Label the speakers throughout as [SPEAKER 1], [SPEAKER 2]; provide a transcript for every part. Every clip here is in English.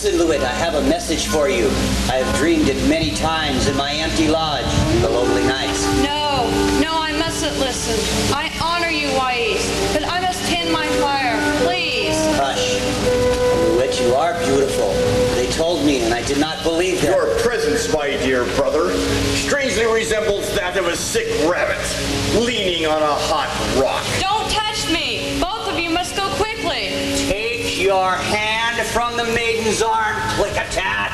[SPEAKER 1] Listen, Louet, I have a message for you. I have dreamed it many times in my empty lodge, the lonely nights.
[SPEAKER 2] No, I mustn't listen. I honor you, Wais, but I must tend my fire, please.
[SPEAKER 1] Hush. Louet, you are beautiful. They told me, and I did not believe them.
[SPEAKER 3] Your presence, my dear brother, strangely resembles that of a sick rabbit leaning on a hot rock.
[SPEAKER 2] Don't touch me. Both of you must go quickly.
[SPEAKER 1] Take your hand from the maiden's arm, Plick-a-tat.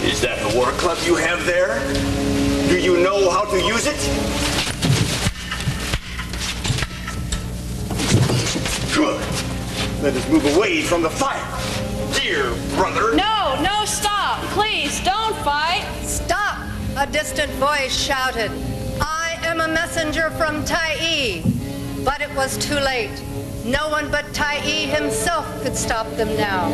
[SPEAKER 3] Is that the war club you have there? Do you know how to use it? Good. Let us move away from the fire. Dear brother.
[SPEAKER 2] No, stop. Please, don't fight.
[SPEAKER 4] Stop! A distant voice shouted. I am a messenger from Tai. But it was too late. No one but Tai himself could stop them now.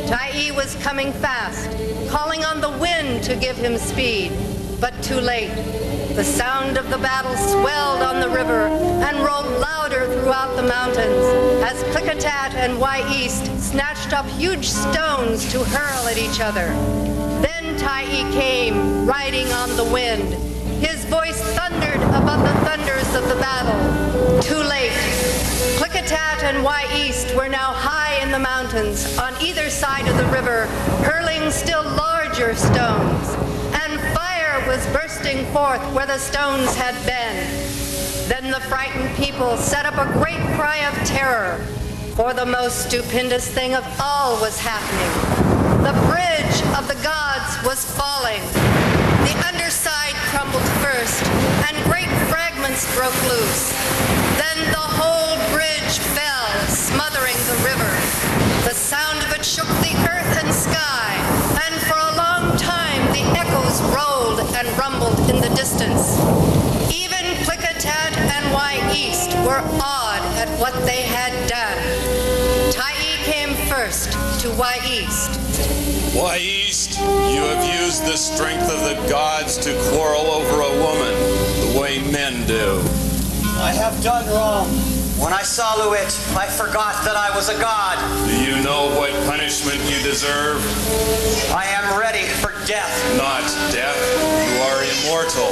[SPEAKER 4] Tai was coming fast, calling on the wind to give him speed. But too late. The sound of the battle swelled on the river and rolled louder throughout the mountains as Plick-a-tat and Wais snatched up huge stones to hurl at each other. Then Tai came, riding on the wind. His voice thundered above the thunders of the battle. Too late. Plick-a-tat and Wais were now high in the mountains on either side of the river, hurling still larger stones. And fire was bursting forth where the stones had been. Then the frightened people set up a great cry of terror, for the most stupendous thing of all was happening. The bridge of the gods was falling. The underside crumbled first, and great fragments broke loose. Then the whole bridge fell, smothering the river. The sound of it shook the earth and sky, and for a long time the echoes rolled and rumbled in the distance. Even Plick-a-tat and Wais were awed at what they had done. Tai came first to Wais.
[SPEAKER 5] Wais, you have used the strength of the gods to quarrel over a woman, the way men do.
[SPEAKER 1] I have done wrong. When I saw Louet, I forgot that I was a god.
[SPEAKER 5] Do you know what punishment you deserve?
[SPEAKER 1] I am ready for death.
[SPEAKER 5] Not death. You are immortal.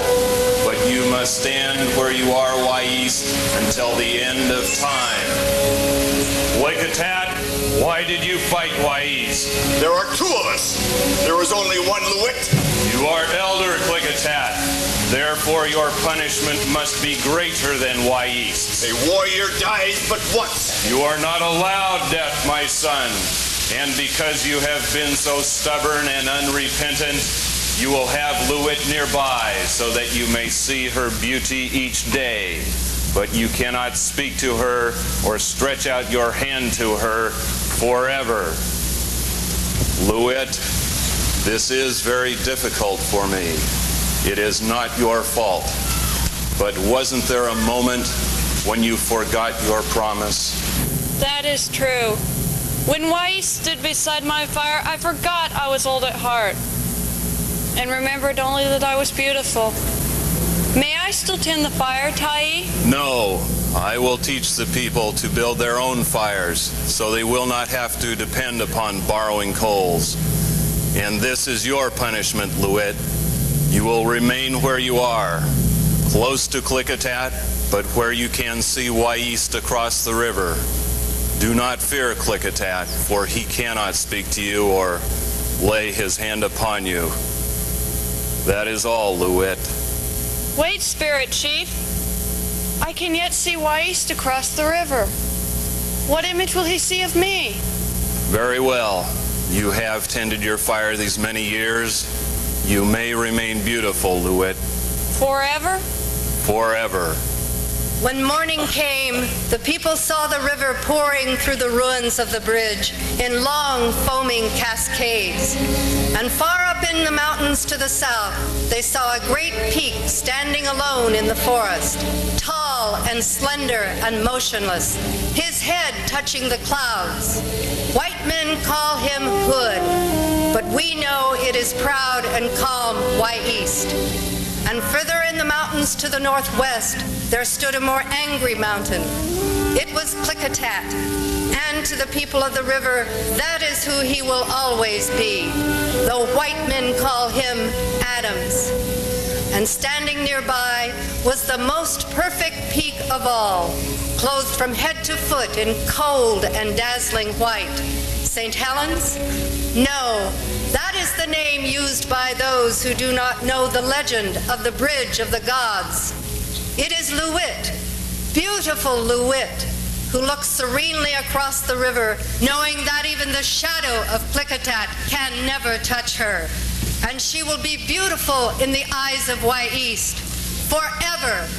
[SPEAKER 5] But you must stand where you are, Wais, until the end of time. Plick-a-tat, why did you fight Wais?
[SPEAKER 3] There are two of us. There was only one Louet.
[SPEAKER 5] You are elder, Plick-a-tat. Therefore, your punishment must be greater than Wais.
[SPEAKER 3] A warrior dies but once.
[SPEAKER 5] You are not allowed death, my son. And because you have been so stubborn and unrepentant, you will have Louet nearby so that you may see her beauty each day. But you cannot speak to her or stretch out your hand to her forever. Louet, this is very difficult for me. It is not your fault. But wasn't there a moment when you forgot your promise?
[SPEAKER 2] That is true. When Wais stood beside my fire, I forgot I was old at heart and remembered only that I was beautiful. May I still tend the fire, Tai?
[SPEAKER 5] No. I will teach the people to build their own fires so they will not have to depend upon borrowing coals. And this is your punishment, Louet. You will remain where you are, close to Plick-a-tat, but where you can see Wais across the river. Do not fear Plick-a-tat, for he cannot speak to you or lay his hand upon you. That is all, Louet.
[SPEAKER 2] Wait, Spirit Chief. I can yet see Wais across the river. What image will he see of me?
[SPEAKER 5] Very well. You have tended your fire these many years. You may remain beautiful, Louet.
[SPEAKER 2] Forever?
[SPEAKER 5] Forever.
[SPEAKER 4] When morning came, the people saw the river pouring through the ruins of the bridge in long, foaming cascades. And far up in the mountains to the south, they saw a great peak standing alone in the forest, tall and slender and motionless, his head touching the clouds. White men call him Hood, but we know it is proud and calm Wais. And further in the mountains to the northwest, there stood a more angry mountain. It was Plick-a-tat, And to the people of the river, that is who he will always be, though white men call him Adams. And standing nearby was the most perfect peak of all, clothed from head to foot in cold and dazzling white. St. Helens? No, that is the name used by those who do not know the legend of the Bridge of the Gods. It is Louit, beautiful Louit, who looks serenely across the river, knowing that even the shadow of Klickitat can never touch her. And she will be beautiful in the eyes of Wy'east forever.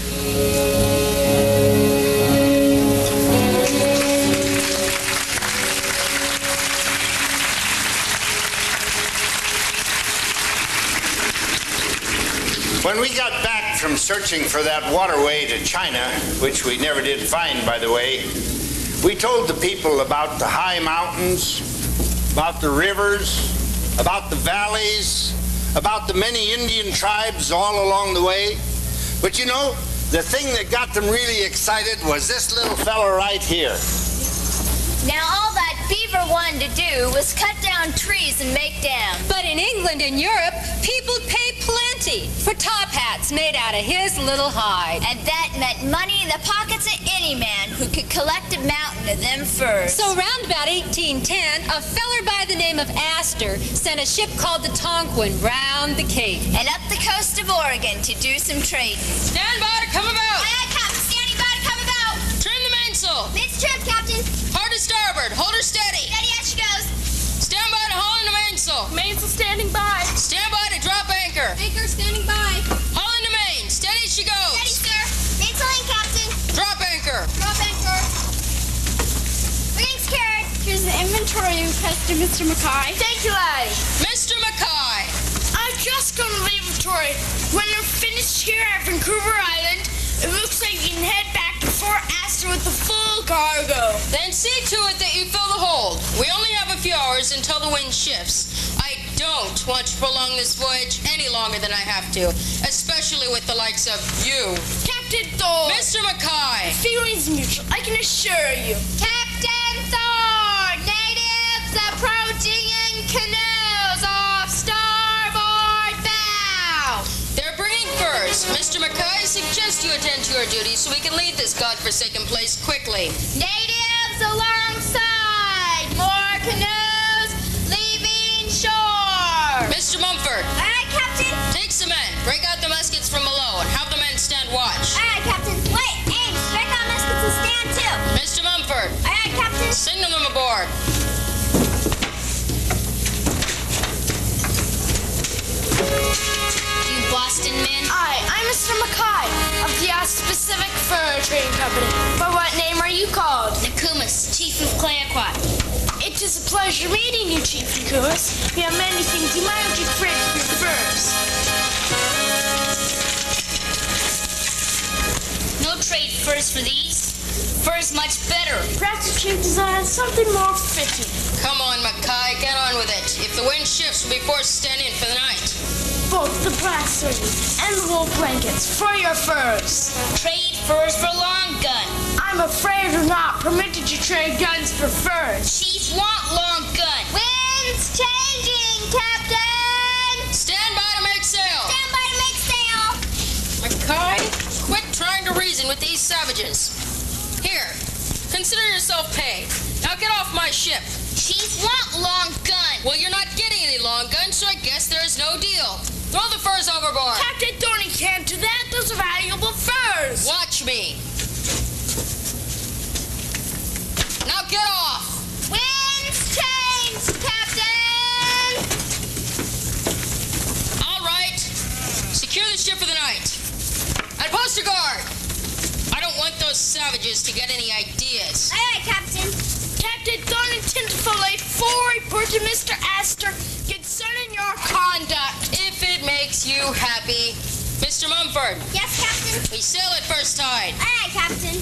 [SPEAKER 6] When we got back from searching for that waterway to China, which we never did find, by the way, we told the people about the high mountains, about the rivers, about the valleys, about the many Indian tribes all along the way. But you know, the thing that got them really excited was this little fella right here.
[SPEAKER 7] Now all that Beaver wanted to do was cut down trees and make dams.
[SPEAKER 8] But in England and Europe, people pay plenty for top hats made out of his little hide.
[SPEAKER 7] And that meant money in the pockets of any man who could collect a mountain of them furs.
[SPEAKER 8] So around about 1810, a feller by the name of Astor sent a ship called the Tonquin round the Cape.
[SPEAKER 7] And up the coast of Oregon to do some trading.
[SPEAKER 2] Stand by to come about.
[SPEAKER 7] Aye, aye, Captain. Standing by to come about.
[SPEAKER 2] Trim the mainsail.
[SPEAKER 7] It's trimmed, Captain.
[SPEAKER 2] Hard to starboard. Hold her steady.
[SPEAKER 7] Steady as she goes.
[SPEAKER 2] Stand by to haul in the mainsail.
[SPEAKER 7] Mainsail standing by.
[SPEAKER 2] Stand by to drop anchor.
[SPEAKER 7] Anchor standing by.
[SPEAKER 2] Haul in the main. Steady she goes.
[SPEAKER 7] Steady, sir. Mainsail in, Captain.
[SPEAKER 2] Drop anchor.
[SPEAKER 7] Drop anchor. Rigging's carried. Here's the inventory request to Mr. Mackay. Thank you, laddie.
[SPEAKER 2] Mr. Mackay.
[SPEAKER 9] I've just gone to the inventory. When they're finished here at Vancouver Island, it looks like you can head back to Fort Astor with the full cargo.
[SPEAKER 2] Then see to it that you fill the hold. We only have a few hours until the wind shifts. I don't want to prolong this voyage any longer than I have to, especially with the likes of you.
[SPEAKER 9] Captain Thor!
[SPEAKER 2] Mr. Mackay!
[SPEAKER 9] Feelings mutual, I can assure you.
[SPEAKER 7] Captain Thor! Natives approaching in canoes off starboard bow!
[SPEAKER 2] They're bringing furs. Mr. Mackay, I suggest you attend to your duties so we can leave this godforsaken place quickly.
[SPEAKER 7] Natives alongside! More canoes leaving shore!
[SPEAKER 2] Mr. Mumford,
[SPEAKER 7] Aye, Captain!
[SPEAKER 2] take some men. Break out the muskets from below and have the men stand watch.
[SPEAKER 7] Aye, Captain! Wait, aim! Strike out muskets and stand to!
[SPEAKER 2] Mr. Mumford,
[SPEAKER 7] Aye, Captain!
[SPEAKER 2] signal them aboard.
[SPEAKER 7] You Boston men?
[SPEAKER 9] Aye, I'm Mr. Mackay of the Pacific Fur Trading Company. By what name are you called?
[SPEAKER 7] Nakumas, Chief of Clayoquot.
[SPEAKER 9] It is a pleasure meeting you, Chief Nakumas. We have many things you might want to trade for your furs.
[SPEAKER 7] No trade furs for these. Furs much better.
[SPEAKER 9] Perhaps the Chief desires something more fitting.
[SPEAKER 2] Come on, Mackay, get on with it. If the wind shifts, we'll be forced to stand in for the night.
[SPEAKER 9] Both the brassers and the wool blankets for your furs.
[SPEAKER 7] Trade furs for long gun.
[SPEAKER 9] I'm afraid we're not permitted to trade guns for furs.
[SPEAKER 7] Chief want long gun. Wind's changing, Captain!
[SPEAKER 2] Stand by to make sail.
[SPEAKER 7] Stand by to make sail.
[SPEAKER 2] Mackay, quit trying to reason with these savages. Here, consider yourself paid. Now get off my ship.
[SPEAKER 7] Chief want long gun.
[SPEAKER 2] Well, you're not getting any long guns, so I guess there is no deal. Throw the furs overboard.
[SPEAKER 9] Captain Thorny can't do that. Those are valuable furs.
[SPEAKER 2] Watch me. Now get off.
[SPEAKER 7] Wind's changed, Captain!
[SPEAKER 2] All right. Secure the ship for the night. And post a guard. I don't want those savages to get any ideas.
[SPEAKER 7] Aye, aye, Captain.
[SPEAKER 9] Captain Thorny intends to fillet 4 report to Mr. Astor concerning your conduct.
[SPEAKER 2] If it makes you happy. Mr. Mumford,
[SPEAKER 7] Yes, Captain.
[SPEAKER 2] we sail at first tide.
[SPEAKER 7] Aye, aye, Captain.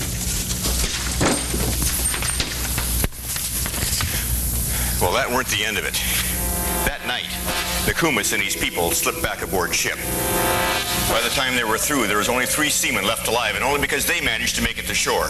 [SPEAKER 10] Well, that weren't the end of it. That night, Nakumas and his people slipped back aboard ship. By the time they were through, there was only 3 seamen left alive, and only because they managed to make it to shore.